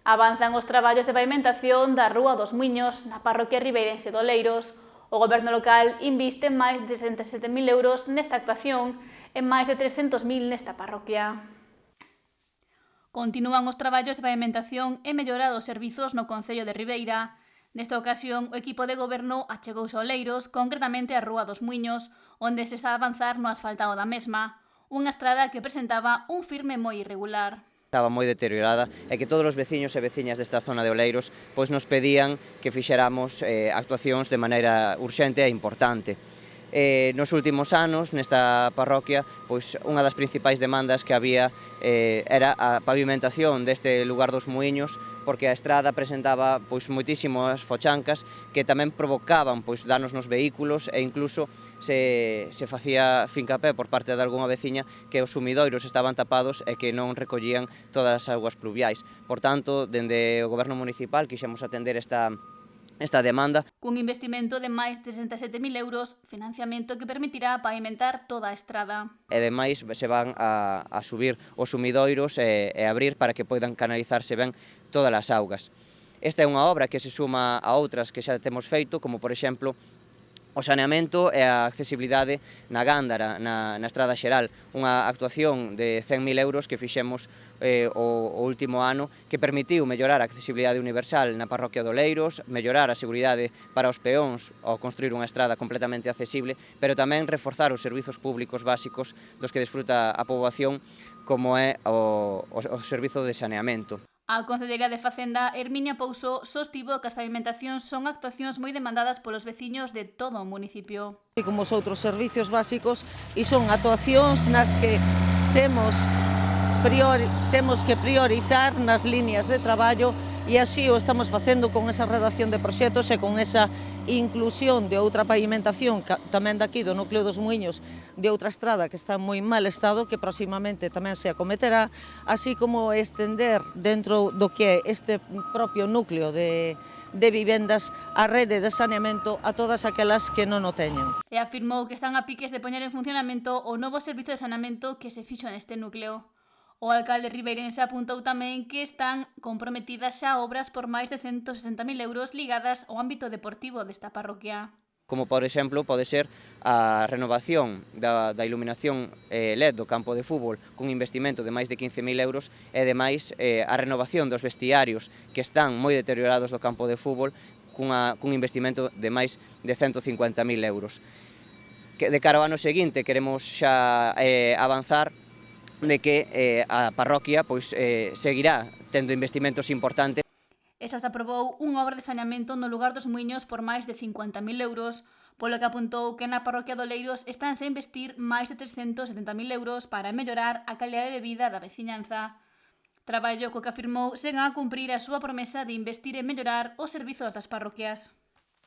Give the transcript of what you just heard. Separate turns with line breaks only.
Avanzan os traballos de pavimentación da Rúa dos Muiños na parroquia ribeirense de Oleiros. O Goberno local inviste máis de 67.000 euros nesta actuación e máis de 300.000 nesta parroquia. Continúan os traballos de pavimentación e mellora dos servizos no concello de Ribeira. Nesta ocasión, o equipo de goberno achegouse a Oleiros, concretamente a Rúa dos Muiños, onde se está a avanzar no asfaltado da mesma, unha estrada que presentaba un firme moi irregular.
Estaba moi deteriorada e que todos os veciños e veciñas desta zona de Oleiros pois nos pedían que fixéramos actuacións de maneira urxente e importante. Nos últimos anos, nesta parroquia, pois unha das principais demandas que había era a pavimentación deste lugar dos muiños, porque a estrada presentaba pois moitísimas fochancas que tamén provocaban pois danos nos vehículos e incluso se facía fincapé por parte de algunha veciña que os sumidoiros estaban tapados e que non recollían todas as augas pluviais. Por tanto, dende o Goberno municipal quixemos atender esta demanda.
Cun investimento de máis de 67.000 euros, financiamento que permitirá pavimentar toda a estrada.
E demais se van a subir os sumidoiros e abrir para que poidan canalizarse ben todas as augas. Esta é unha obra que se suma a outras que xa temos feito, como por exemplo o saneamento e a accesibilidade na Gándara, na estrada xeral, unha actuación de 100.000 euros que fixemos o último ano, que permitiu mellorar a accesibilidade universal na parroquia de Oleiros, mellorar a seguridade para os peóns ao construir unha estrada completamente accesible, pero tamén reforzar os servizos públicos básicos dos que desfruta a poboación, como é o servizo de saneamento.
A Concellería de Facenda, Herminia Pouso, sostivo que as pavimentacións son actuacións moi demandadas polos veciños de todo o municipio.
Como os outros servizos básicos, e son actuacións nas que temos que priorizar nas líneas de traballo, e así o estamos facendo con esa redacción de proxectos e con esa inclusión de outra pavimentación tamén daqui do núcleo dos Muiños, de outra estrada que está en moi mal estado, que próximamente tamén se acometerá, así como estender dentro do que é este propio núcleo de vivendas a rede de saneamento a todas aquelas que non o teñen.
E afirmou que están a piques de poñer en funcionamento o novo servizo de saneamento que se fixo neste núcleo. O alcalde ribeirense apuntou tamén que están comprometidas xa obras por máis de 160.000 euros ligadas ao ámbito deportivo desta parroquia.
Como, por exemplo, pode ser a renovación da iluminación LED do campo de fútbol cun investimento de máis de 15.000 euros e, ademais, a renovación dos vestiarios que están moi deteriorados do campo de fútbol cun investimento de máis de 150.000 euros. De cara ao ano seguinte queremos xa avanzar de que a parroquia seguirá tendo investimentos importantes.
Esa se aprobou unha obra de saneamento no lugar dos Muiños por máis de 50.000 euros, polo que apuntou que na parroquia de Oleiros estánse a investir máis de 370.000 euros para mellorar a calidade de vida da veciñanza. Traballo co que afirmou sen a cumprir a súa promesa de investir en mellorar os servizos das parroquias.